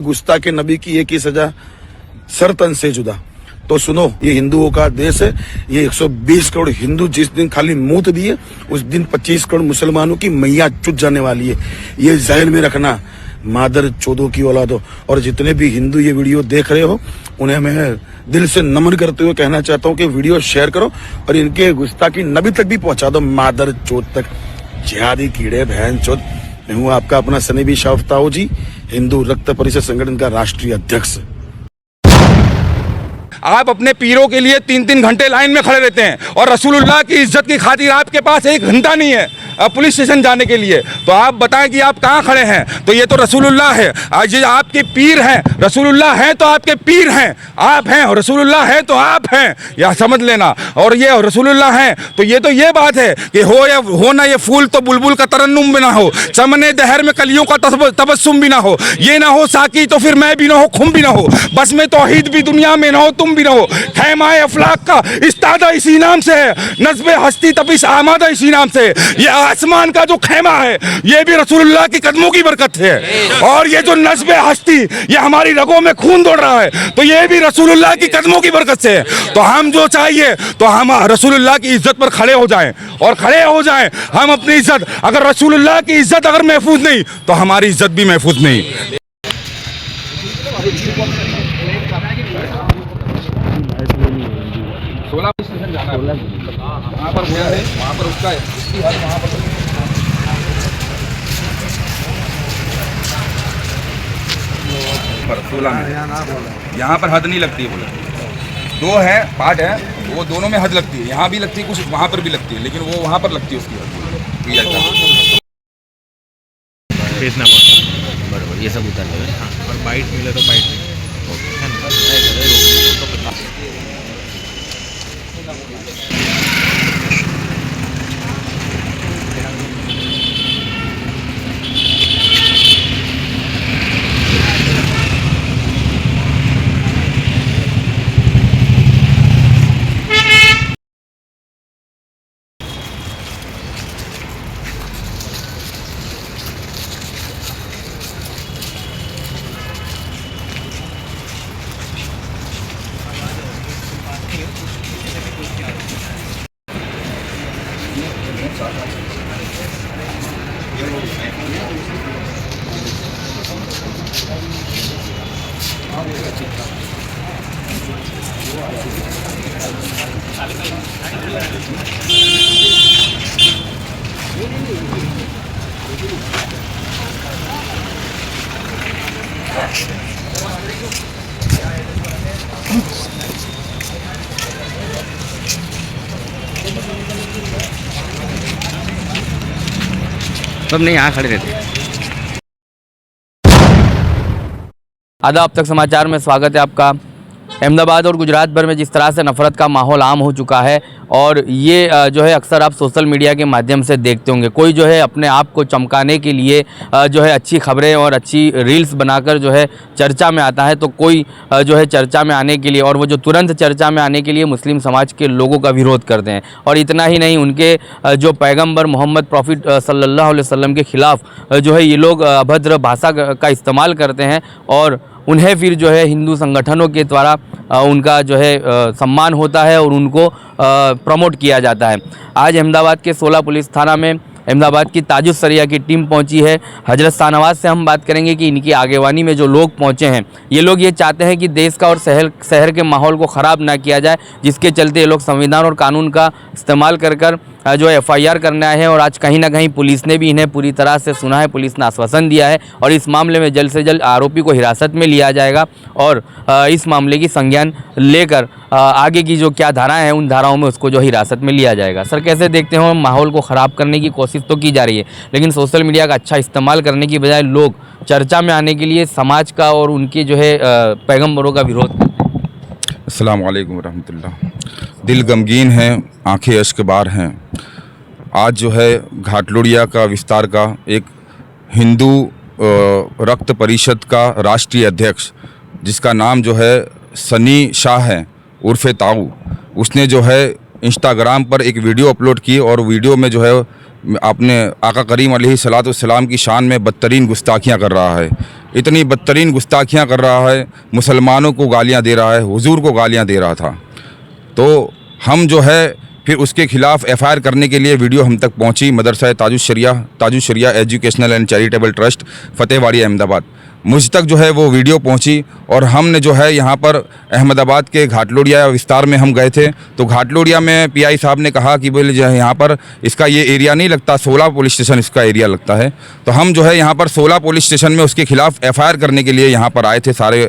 गुस्ताखे नबी की एक ही सजा, सरतन से जुदा। तो सुनो, ये हिंदुओं का देश है। ये 120 करोड़ हिंदू जिस दिन खाली मूत दिए, उस दिन 25 करोड़ मुसलमानों की मैया चुट जाने वाली है। ये जहन में रखना, मादर चोदों की औलादो। और जितने भी हिंदू ये वीडियो देख रहे हो, उन्हें मैं दिल से नमन करते हुए कहना चाहता हूँ कि वीडियो शेयर करो और इनके गुस्ताखी नबी तक भी पहुंचा दो, मादर चोद तक। जिहादी कीड़े बहन चोद। मैं हूँ आपका अपना सनीबी शाफ्ताओ जी, हिंदू रक्त परिषद संगठन का राष्ट्रीय अध्यक्ष। आप अपने पीरों के लिए 3-3 घंटे लाइन में खड़े रहते हैं और रसूलुल्लाह की इज्जत की खातिर आपके पास 1 घंटा नहीं है पुलिस स्टेशन जाने के लिए। तो आप बताएं कि आप कहाँ खड़े हैं। तो ये तो रसूलुल्लाह है, आज ये आपके पीर हैं। रसूलुल्लाह हैं तो आपके पीर हैं, आप हैं। और रसूलुल्लाह है तो आप हैं, यह समझ लेना। और ये रसूलुल्लाह हैं तो ये बात है कि हो या हो ना ये फूल तो बुलबुल का तरन्नुम भी ना हो, चमने दहर में कलियों का तबस्सुम भी ना हो, ये ना हो साकी तो फिर मैं भी ना हो, खुम भी ना हो, बस में तौहीद भी दुनिया में ना हो, तुम भी ना हो। खैमाए अफलाक का इस्तादा इसी नाम से है, नस्बे हस्ती तपिश आमादा इसी नाम से। ये आसमान का जो खैमा है, ये भी रसूलुल्लाह की कदमों की बरकत है। और ये जो नस्बे हस्ती, ये हमारी रगों में खून दौड़ रहा है, तो ये भी रसूलुल्लाह की कदमों की बरकत से है। तो हम जो चाहिए तो हम रसूलुल्लाह की इज्जत पर खड़े हो जाएं और खड़े हो जाएं हम अपनी इज्जत। अगर रसूलुल्लाह की इज्जत अगर महफूज नहीं तो हमारी इज्जत भी महफूज नहीं। सोलह स्टेशन जाना है, वहाँ पर भैया है, वहाँ पर उसका है, उसकी हद वहाँ पर। सोलह में यहाँ पर हद नहीं लगती है, बोले 2 है पार्ट है, वो दोनों में हद लगती है। यहाँ भी लगती है कुछ, वहाँ पर भी लगती है, लेकिन वो वहाँ पर लगती है उसकी हद। भेजना पड़ता बराबर, ये सब उतर लेंगे। हाँ, और बाइट मिले तो बाइट है ना। सब नहीं यहाँ खड़े रहते। आदाब, अब तक समाचार में स्वागत है आपका। अहमदाबाद और गुजरात भर में जिस तरह से नफ़रत का माहौल आम हो चुका है, और ये जो है अक्सर आप सोशल मीडिया के माध्यम से देखते होंगे। कोई जो है अपने आप को चमकाने के लिए जो है अच्छी खबरें और अच्छी रील्स बनाकर जो है चर्चा में आता है, तो कोई जो है चर्चा में आने के लिए, और वो जो तुरंत चर्चा में आने के लिए मुस्लिम समाज के लोगों का विरोध करते हैं। और इतना ही नहीं, उनके जो पैगम्बर मोहम्मद प्रॉफिट सल्लल्लाहु अलैहि वसल्लम के ख़िलाफ़ जो है ये लोग अभद्र भाषा का इस्तेमाल करते हैं, और उन्हें फिर जो है हिंदू संगठनों के द्वारा उनका जो है सम्मान होता है और उनको प्रमोट किया जाता है। आज अहमदाबाद के 16 पुलिस थाना में अहमदाबाद की ताजुस सरिया की टीम पहुंची है। हजरत शाहनवाज से हम बात करेंगे कि इनकी आगेवानी में जो लोग पहुंचे हैं, ये लोग ये चाहते हैं कि देश का और शहर के माहौल को ख़राब ना किया जाए, जिसके चलते ये लोग संविधान और कानून का इस्तेमाल कर जो है FIR करने आए हैं। और आज कहीं ना कहीं पुलिस ने भी इन्हें पूरी तरह से सुना है, पुलिस ने आश्वासन दिया है और इस मामले में जल्द से जल्द आरोपी को हिरासत में लिया जाएगा और इस मामले की संज्ञान लेकर आगे की जो क्या धाराएं हैं, उन धाराओं में उसको जो हिरासत में लिया जाएगा। सर, कैसे देखते हो? माहौल को ख़राब करने की कोशिश तो की जा रही है, लेकिन सोशल मीडिया का अच्छा इस्तेमाल करने की बजाय लोग चर्चा में आने के लिए समाज का और उनके जो है पैगम्बरों का विरोध करते हैं। अस्सलाम वालेकुम रहमतुल्लाह। दिल गमगीन है, आंखें अश्कबार हैं। आज जो है घाटलोड़िया का विस्तार का एक हिंदू रक्त परिषद का राष्ट्रीय अध्यक्ष, जिसका नाम जो है सनी शाह है उर्फ़े ताऊ, उसने जो है इंस्टाग्राम पर एक वीडियो अपलोड की और वीडियो में जो है अपने आका करीम अलैहिस्सलाम की शान में बदतरीन गुस्ताखियाँ कर रहा है। इतनी बदतरीन गुस्ताखियाँ कर रहा है, मुसलमानों को गालियाँ दे रहा है, हुजूर को गालियाँ दे रहा था। तो हम जो है फिर उसके खिलाफ़ एफआईआर करने के लिए वीडियो हम तक पहुंची। मदरसा Tajush Sharia educational and charitable trust Fatehwadi Ahmedabad, मुझ तक जो है वो वीडियो पहुंची और हमने जो है यहाँ पर अहमदाबाद के घाटलोड़िया विस्तार में हम गए थे। तो घाटलोड़िया में पीआई साहब ने कहा कि बोले जो है यहाँ पर इसका ये एरिया नहीं लगता, 16 पुलिस स्टेशन इसका एरिया लगता है। तो हम जो है यहाँ पर 16 पुलिस स्टेशन में उसके खिलाफ़ एफआईआर करने के लिए यहाँ पर आए थे सारे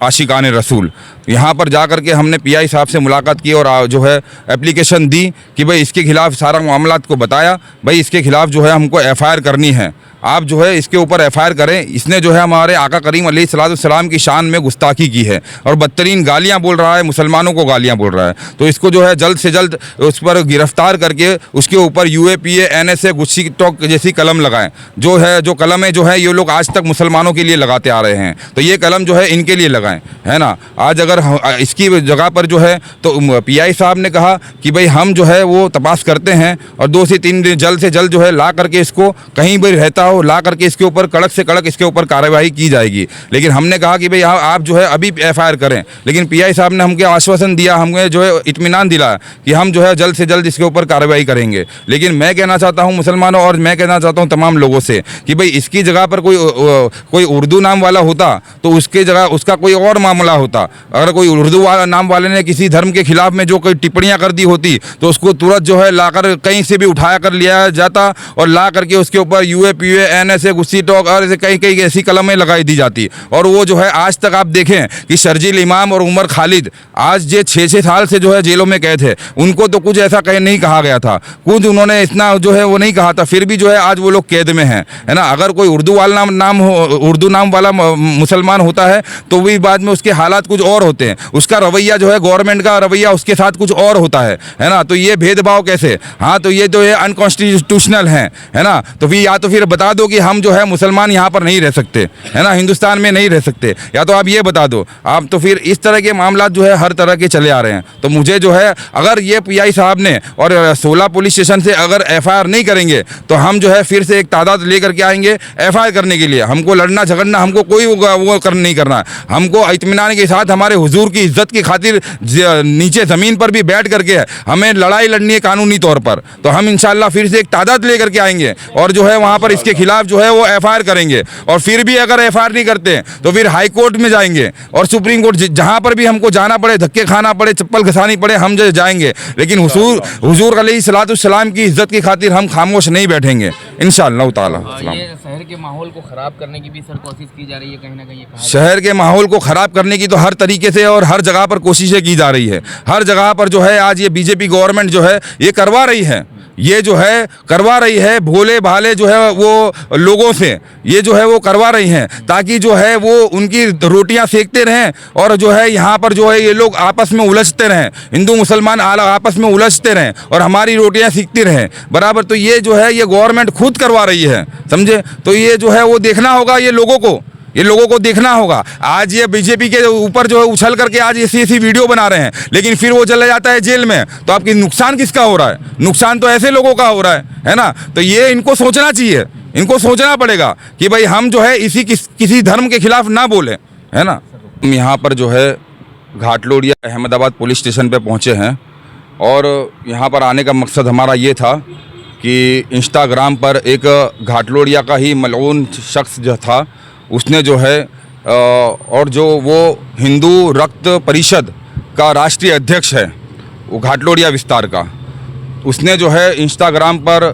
आशिकान रसूल। यहाँ पर जा कर के हमने पीआई साहब से मुलाकात की और जो है एप्लीकेशन दी कि भाई इसके खिलाफ़ सारा मामलात को बताया, भाई इसके खिलाफ़ जो है हमको एफआईआर करनी है, आप जो है इसके ऊपर एफआईआर करें। इसने जो है हमारे आका करीम अलैहिस्सलाम की शान में गुस्ताखी की है और बदतरीन गालियां बोल रहा है, मुसलमानों को गालियां बोल रहा है। तो इसको जो है जल्द से जल्द उस पर गिरफ्तार करके उसके ऊपर यूएपीए एनएसए गुस्सी टॉक जैसी कलम लगाएं। जो कलमें जो है ये लोग आज तक मुसलमानों के लिए लगाते आ रहे हैं, तो ये कलम जो है इनके लिए लगाएं, है ना। आज अगर इसकी जगह पर जो है तो पीआई साहब ने कहा कि भाई हम जो है वो तपास करते हैं और 2 से 3 दिन जल्द से जल्द जो है ला करके इसको कहीं भी रहता हो ला करके इसके ऊपर कड़क से कड़क इसके ऊपर कार्रवाई की जाएगी। लेकिन हमने कहा कि भाई आप जो है अभी एफआईआर करें, लेकिन पीआई साहब ने हमको आश्वासन दिया, हमें जो है इत्मीनान दिलाया कि हम जो है जल्द से जल्द इसके ऊपर कार्रवाई करेंगे। लेकिन मैं कहना चाहता हूं मुसलमानों और मैं कहना चाहता हूं तमाम लोगों से कि भाई इसकी जगह पर कोई उर्दू नाम वाला होता तो उसके जगह उसका कोई और मामला होता। अगर कोई उर्दू नाम वाले ने किसी धर्म के खिलाफ में जो कोई टिप्पणियां कर दी होती तो उसको तुरंत जो है लाकर कहीं से भी उठाया कर लिया जाता और ला करके उसके ऊपर यूएपीए एनएसए गुस्सी टॉक और कई ऐसी कलमें लगाई दी जाती। और वो जो है आज तक आप देखें कि शर्जील इमाम और उमर खालिद आज जे 6-6 साल से जो है जेलों में कैद है, उनको तो कुछ ऐसा नहीं कहा गया था, कुछ उन्होंने इतना जो है वो नहीं कहा था, फिर भी जो है आज वो लोग कैद में हैं, है ना। अगर कोई उर्दू नाम वाला मुसलमान होता है तो भी बाद में उसके हालात कुछ और होते हैं, उसका रवैया जो है गवर्नमेंट का रवैया उसके साथ कुछ और होता है ना। तो ये भेदभाव कैसे, हाँ तो ये तो ये अनकॉन्स्टिट्यूशनल है ना। तो फिर या तो फिर बता दो कि हम जो है मुसलमान यहाँ पर नहीं रह सकते, है ना, हिंदुस्तान में नहीं रह सकते, या तो आप ये बता दो आप। तो फिर इस तरह के मामला जो है हर तरह के चले आ रहे हैं। तो मुझे जो है अगर ये पीआई साहब ने और 16 पुलिस स्टेशन से अगर एफआईआर नहीं करेंगे तो हम जो है फिर से एक तादाद लेकर के आएंगे एफआईआर करने के लिए। हमको लड़ना झगड़ना हमको कोई वो नहीं करना, हमको इत्मीनान के साथ हमारे हुजूर की इज्जत की खातिर नीचे ज़मीन पर भी बैठ करके हमें लड़ाई लड़नी है कानूनी तौर पर। तो हम इंशाल्लाह फिर से एक तादाद लेकर के आएंगे और जो है वहाँ पर इसके खिलाफ जो है वो एफआईआर करेंगे। और फिर भी अगर एफआईआर नहीं करते तो फिर हाई कोर्ट में जाएंगे और सुप्रीम कोर्ट, जहां पर भी हमको जाना पड़े, धक्के खाना पड़े, चप्पल घसानी पड़े, हम जो जाएंगे। लेकिन हुजूर अलैहिस्सलाम की इज्जत की खातिर हम खामोश नहीं बैठेंगे इंशाअल्लाह ताला। ये शहर के माहौल को खराब करने की भी सर कोशिश की जा रही है, कहीं ना कहीं शहर के माहौल को खराब करने की तो हर तरीके से और हर जगह पर कोशिशें की जा रही है। हर जगह पर जो है आज ये बीजेपी गवर्नमेंट जो है ये करवा रही है, ये जो है करवा रही है भोले भाले जो है वो लोगों से ये जो है वो करवा रही हैं ताकि जो है वो उनकी रोटियां सेकते रहें और जो है यहाँ पर जो है ये लोग आपस में उलझते रहें, हिंदू मुसलमान आपस में उलझते रहें और हमारी रोटियां सीखती रहें बराबर। तो ये जो है ये गवर्नमेंट खुद करवा रही है, समझे। तो ये जो है वो देखना होगा, ये लोगों को देखना होगा। आज ये बीजेपी के ऊपर जो है उछल करके आज ऐसी वीडियो बना रहे हैं, लेकिन फिर वो चला जाता है जेल में, तो आपकी नुकसान किसका हो रहा है? नुकसान तो ऐसे लोगों का हो रहा है ना। तो ये इनको सोचना चाहिए, इनको सोचना पड़ेगा कि भाई हम जो है किसी धर्म के खिलाफ ना बोले, है ना। हम यहाँ पर जो है घाटलोड़िया अहमदाबाद पुलिस स्टेशन पे पहुँचे हैं और यहाँ पर आने का मकसद हमारा ये था कि इंस्टाग्राम पर एक घाटलोड़िया का ही मलऊन शख्स जो था उसने जो है और जो वो हिंदू रक्त परिषद का राष्ट्रीय अध्यक्ष है वो घाटलोड़िया विस्तार का, उसने जो है इंस्टाग्राम पर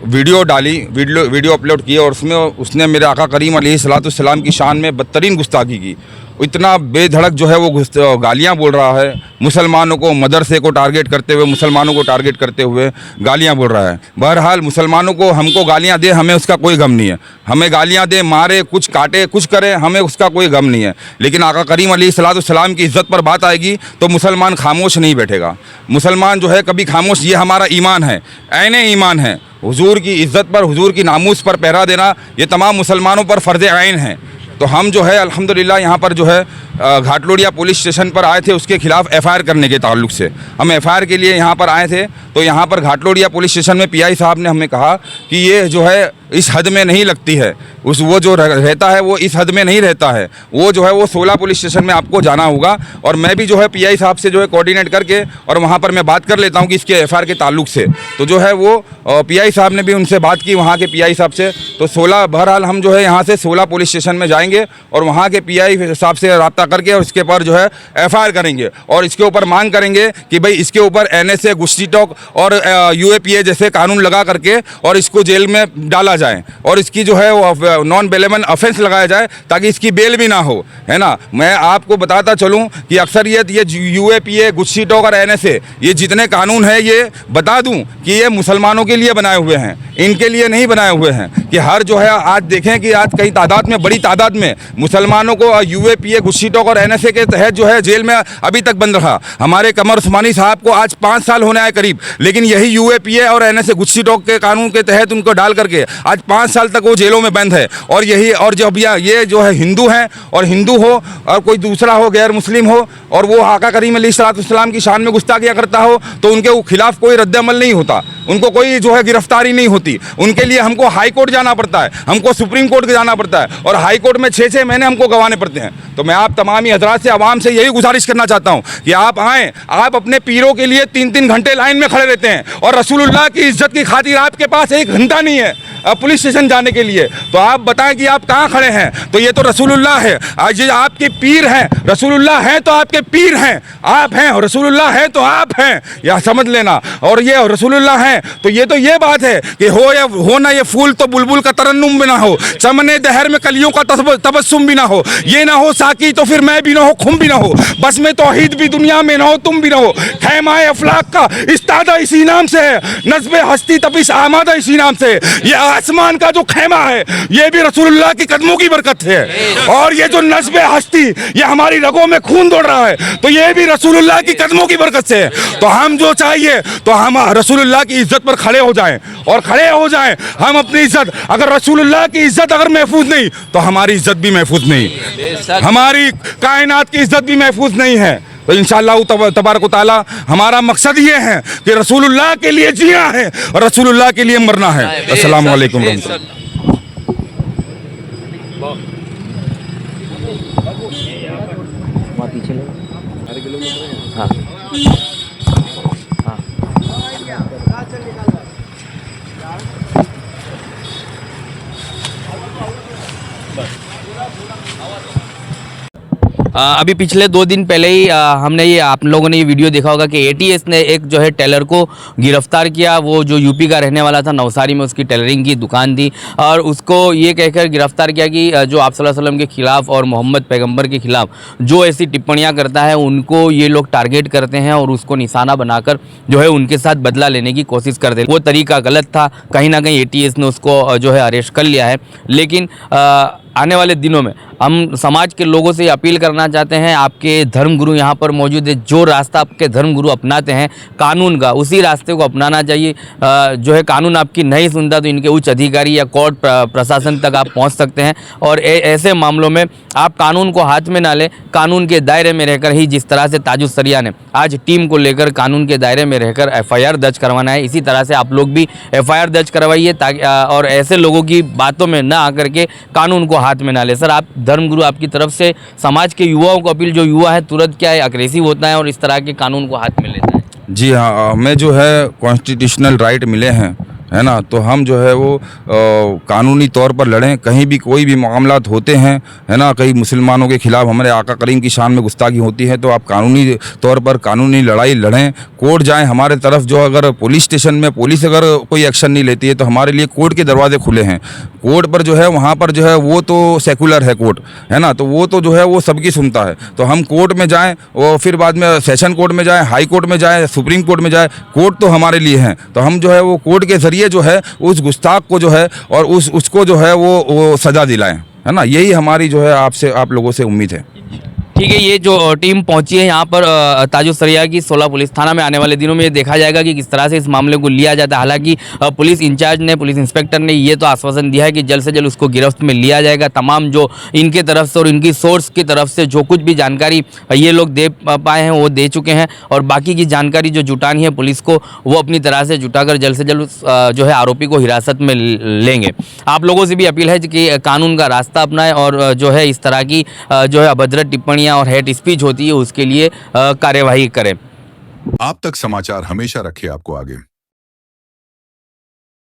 वीडियो डाली, वीडियो अपलोड किए और उसमें उसने मेरे आका करीम अलैहिस्सलाम की शान में बदतरीन गुस्ताखी की। इतना बेधड़क जो है वो गालियाँ बोल रहा है, मुसलमानों को, मदरसे को टारगेट करते हुए, मुसलमानों को टारगेट करते हुए गालियाँ बोल रहा है। बहरहाल मुसलमानों को हमको गालियाँ दे, हमें उसका कोई गम नहीं है, हमें गालियाँ दे, मारे, कुछ काटे, कुछ करे, हमें उसका कोई गम नहीं है। लेकिन आका करीम अलैहिस्सलाम की इज़्ज़त पर बात आएगी तो मुसलमान खामोश नहीं बैठेगा। मुसलमान जो है कभी खामोश, ये हमारा ईमान है, ऐन ईमान है। हुजूर की इज़्ज़त पर, हुजूर की नामूस पर पहरा देना ये तमाम मुसलमानों पर फ़र्ज़ ऐन है। तो हम जो है अल्हम्दुलिल्लाह यहाँ पर जो है घाटलोड़िया पुलिस स्टेशन पर आए थे उसके खिलाफ एफआईआर करने के ताल्लुक से। हम एफआईआर के लिए यहाँ पर आए थे, तो यहाँ पर घाटलोड़िया पुलिस स्टेशन में पीआई साहब ने हमें कहा कि ये जो है इस हद में नहीं लगती है, वो जो रहता है वो इस हद में नहीं रहता है, वो जो है वो 16 पुलिस स्टेशन में आपको जाना होगा। और मैं भी जो है पीआई साहब से जो है कोऑर्डिनेट करके और वहाँ पर मैं बात कर लेता हूँ कि इसके एफआईआर के ताल्लुक से। तो जो है वो पीआई साहब ने भी उनसे बात की, वहाँ के पीआई साहब से। तो 16 बहरहाल हम जो है यहाँ से 16 पुलिस स्टेशन में जाएंगे और वहाँ के पीआई साहब से रब्ता करके और इसके ऊपर जो है एफआईआर करेंगे और इसके ऊपर मांग करेंगे कि भाई इसके ऊपर एनएसए, गुस्टी टॉक और यूएपीए जैसे कानून लगा करके और इसको जेल में डाला जाए और इसकी जो है वो नॉन बेलेबल ऑफेंस लगाया जाए ताकि इसकी बेल भी ना हो, है ना। मैं आपको बताता चलूँ कि अक्सरियत ये यूएपीए, गुस्टी टॉक और एनएसए ये जितने कानून है ये बता दूँ कि ये मुसलमानों के लिए बनाए हुए हैं, इनके लिए नहीं बनाए हुए हैं। कि हर जो है आज देखें कि आज कई तादाद में, बड़ी तादाद में मुसलमानों को यूएपीए, गुस्टी टॉक और एनएसए के तहत जो है जेल में अभी तक बंद रहा। हमारे कमर उस्मानी साहब को आज 5 साल होने आए करीब, लेकिन यही यूएपीए और एनएसए, गुस्टी टॉक के कानून के तहत उनको डाल करके आज 5 साल तक वो जेलों में बंद है। और यही, और जब ये जो है हिंदू हैं और हिंदू हो और कोई दूसरा हो गैर मुस्लिम हो और वो आका करीम अलैहिस्सलाम की शान में गुस्ताखियाँ करता हो तो उनके खिलाफ कोई रद्द-ए-अमल नहीं होता, उनको कोई जो है गिरफ्तारी नहीं होती। उनके लिए हमको हाई कोर्ट जाना पड़ता है, हमको सुप्रीम कोर्ट जाना पड़ता है और हाई कोर्ट में 6-6 महीने हमको गंवाने पड़ते हैं। तो मैं आप तमामी हजरात से, आवाम से यही गुजारिश करना चाहता हूँ कि आप आएँ, आप अपने पीरों के लिए 3-3 घंटे लाइन में खड़े रहते हैं और रसूलुल्लाह की इज्जत की खातिर आपके पास 1 घंटा नहीं है पुलिस स्टेशन जाने के लिए, तो आप बताएं कि आप कहाँ खड़े हैं। तो ये तो रसूलुल्लाह है, आज ये आपके पीर हैं, रसूलुल्लाह है तो आपके पीर हैं, आप हैं, रसूलुल्लाह है तो आप हैं, यह समझ लेना। और ये रसूलुल्लाह हैं तो ये बात है कि हो ना ये फूल तो बुलबुल का तरन्नुम भी ना हो, चमने दहर में कलियों का तबस्सुम भी ना हो, ये ना हो साकी तो फिर मैं भी ना हो, खुम भी ना हो, बस में तौहीद भी दुनिया में ना हो, तुम भी ना हो। खैमाए अफलाक का इस्तादा इसी नाम से है, नस्बे हस्ती तपिश आमादा इसी नाम से। ये आसमान का जो खैमा है ये भी रसूलुल्लाह की कदमों की बरकत है और ये जो नस्बे हस्ती ये हमारी रगों में खून दौड़ रहा है तो ये भी रसूलुल्लाह की कदमों की बरकत से है। तो हम जो चाहिए तो हम रसूलुल्लाह की इज्जत पर खड़े हो जाएं और खड़े हो जाएं हम अपनी इज्जत, अगर रसूलुल्लाह की इज्जत अगर महफूज नहीं तो हमारी इज्जत भी महफूज नहीं, हमारी कायनात की इज्जत भी महफूज नहीं है। तो इंशाअल्लाह तबारक ताला हमारा मकसद ये है कि रसूलुल्लाह के लिए जीना है और रसूलुल्लाह के लिए मरना है। अस्सलाम वालेकुम रहमतुल्लाह। अभी पिछले 2 दिन पहले ही हमने ये, आप लोगों ने ये वीडियो देखा होगा कि एटीएस ने एक जो है टेलर को गिरफ्तार किया। वो जो यूपी का रहने वाला था, नवसारी में उसकी टेलरिंग की दुकान थी और उसको ये कहकर गिरफ्तार किया कि जो आप सल्लल्लाहु अलैहि वसल्लम के खिलाफ और मोहम्मद पैगंबर के खिलाफ जो ऐसी टिप्पणियाँ करता है उनको ये लोग टारगेट करते हैं और उसको निशाना बनाकर जो है उनके साथ बदला लेने की कोशिश करते हैं। वो तरीका गलत था, कहीं ना कहीं एटीएस ने उसको जो है अरेस्ट कर लिया है। लेकिन आने वाले दिनों में हम समाज के लोगों से अपील करना चाहते हैं, आपके धर्मगुरु यहाँ पर मौजूद है, जो रास्ता आपके धर्मगुरु अपनाते हैं कानून का, उसी रास्ते को अपनाना चाहिए। जो है कानून आपकी नहीं सुनता तो इनके उच्च अधिकारी या कोर्ट प्रशासन तक आप पहुँच सकते हैं और ऐसे मामलों में आप कानून को हाथ में ना लें, कानून के दायरे में रहकर ही, जिस तरह से ताजुस सरिया ने आज टीम को लेकर कानून के दायरे में रहकर एफआईआर दर्ज करवाना है, इसी तरह से आप लोग भी एफआईआर दर्ज करवाइए ताकि और ऐसे लोगों की बातों में ना आकर के कानून को हाथ में ना ले। सर, आप धर्मगुरु आपकी तरफ से समाज के युवाओं को अपील, जो युवा है तुरंत क्या है अग्रेसिव होता है और इस तरह के कानून को हाथ में लेता है। जी हाँ, हमें जो है कॉन्स्टिट्यूशनल राइट मिले हैं, है ना, तो हम जो है वो कानूनी तौर पर लड़ें। कहीं भी कोई भी मामलात होते हैं, है ना, कई मुसलमानों के खिलाफ हमारे आका करीम की शान में गुस्ताखी होती है तो आप कानूनी तौर पर कानूनी लड़ाई लड़ें, कोर्ट जाएं। हमारे तरफ जो अगर पुलिस स्टेशन में पुलिस अगर कोई एक्शन नहीं लेती है तो हमारे लिए कोर्ट के दरवाजे खुले हैं। कोर्ट पर जो है वहाँ पर जो है वो तो सेकुलर है कोर्ट, है ना, तो वो तो जो है वो सबकी सुनता है। तो हम कोर्ट में जाएँ और फिर बाद में सेशन कोर्ट में जाएँ, हाई कोर्ट में जाएँ, सुप्रीम कोर्ट में जाएँ, कोर्ट तो हमारे लिए हैं। तो हम जो है वो कोर्ट के ज़रिए जो है उस गुस्ताख को जो है और उसको जो है वो सज़ा दिलाएं, है ना। यही हमारी जो है आपसे, आप लोगों से उम्मीद है। ठीक। ठीक है, ये जो टीम पहुंची है यहाँ पर ताजुसरिया की 16 पुलिस थाना में, आने वाले दिनों में ये देखा जाएगा कि किस तरह से इस मामले को लिया जाता है। हालांकि पुलिस इंचार्ज ने, पुलिस इंस्पेक्टर ने ये तो आश्वासन दिया है कि जल्द से जल्द उसको गिरफ्त में लिया जाएगा। तमाम जो इनके तरफ से और इनकी सोर्स की तरफ से जो कुछ भी जानकारी ये लोग दे पाए हैं वो दे चुके हैं, और बाकी की जानकारी जो जुटानी है पुलिस को वो अपनी तरह से जुटाकर जल्द से जल्द जो है आरोपी को हिरासत में लेंगे। आप लोगों से भी अपील है कि कानून का रास्ता अपनाएं और जो है इस तरह की जो है अभद्र टिप्पणियां और हेट स्पीच होती है उसके लिए कार्यवाही करें। आप तक समाचार हमेशा रखे आपको आगे।